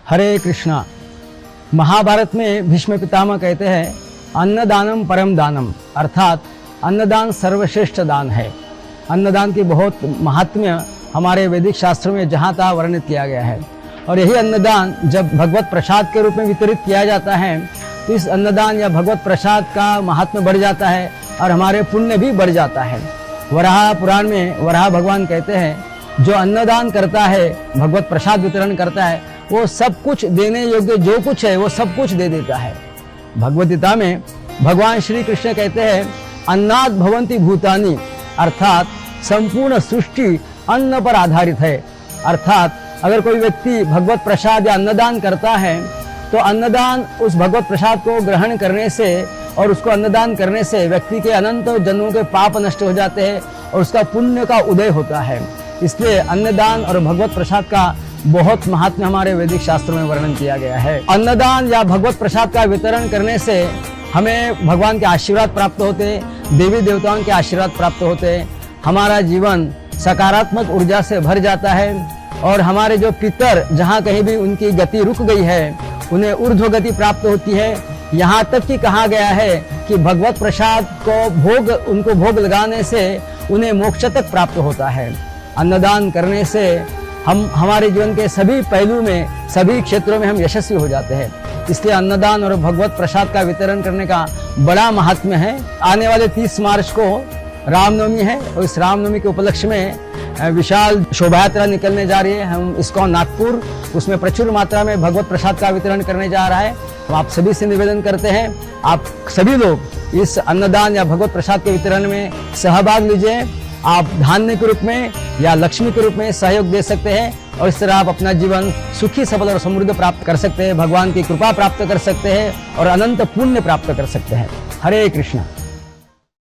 हरे कृष्णा। महाभारत में भीष्म पितामह कहते हैं अन्नदानम परम दानम, अर्थात अन्नदान सर्वश्रेष्ठ दान है। अन्नदान की बहुत महात्म्य हमारे वैदिक शास्त्रों में जहाँ तहाँ वर्णित किया गया है। और यही अन्नदान जब भगवत प्रसाद के रूप में वितरित किया जाता है तो इस अन्नदान या भगवत प्रसाद का महात्म्य बढ़ जाता है और हमारे पुण्य भी बढ़ जाता है। वराह पुराण में वराह भगवान कहते हैं जो अन्नदान करता है, भगवत प्रसाद वितरण करता है, वो सब कुछ देने योग्य जो कुछ है वो सब कुछ दे देता है। भगवद गीता में भगवान श्री कृष्ण कहते हैं अन्नाद भवन्ति भूतानि, अर्थात संपूर्ण सृष्टि अन्न पर आधारित है। अर्थात अगर कोई व्यक्ति भगवत प्रसाद या अन्नदान करता है तो अन्नदान उस भगवत प्रसाद को ग्रहण करने से और उसको अन्नदान करने से व्यक्ति के अनंत जन्मों के पाप नष्ट हो जाते हैं और उसका पुण्य का उदय होता है। इसलिए अन्नदान और भगवत प्रसाद का बहुत महात्म्य हमारे वैदिक शास्त्रों में वर्णन किया गया है। अन्नदान या भगवत प्रसाद का वितरण करने से हमें भगवान के आशीर्वाद प्राप्त होते, देवी देवताओं के आशीर्वाद प्राप्त होते, हमारा जीवन सकारात्मक ऊर्जा से भर जाता है और हमारे जो पितर जहाँ कहीं भी उनकी गति रुक गई है उन्हें ऊर्ध्व गति प्राप्त होती है। यहाँ तक कि कहा गया है कि भगवत प्रसाद को उनको भोग लगाने से उन्हें मोक्ष तक प्राप्त होता है। अन्नदान करने से हम हमारे जीवन के सभी पहलू में, सभी क्षेत्रों में हम यशस्वी हो जाते हैं। इसलिए अन्नदान और भगवत प्रसाद का वितरण करने का बड़ा महात्म्य है। आने वाले 30 मार्च को रामनवमी है और इस रामनवमी के उपलक्ष्य में विशाल शोभा यात्रा निकलने जा रही है। हम इस्कॉन नागपुर उसमें प्रचुर मात्रा में भगवत प्रसाद का वितरण करने जा रहा है। हम आप सभी से निवेदन करते हैं आप सभी लोग इस अन्नदान या भगवत प्रसाद के वितरण में सहभाग लीजिए। आप धान्य के रूप में या लक्ष्मी के रूप में सहयोग दे सकते हैं और इस तरह आप अपना जीवन सुखी, सफल और समृद्ध प्राप्त कर सकते हैं, भगवान की कृपा प्राप्त कर सकते हैं और अनंत पुण्य प्राप्त कर सकते हैं। हरे कृष्णा।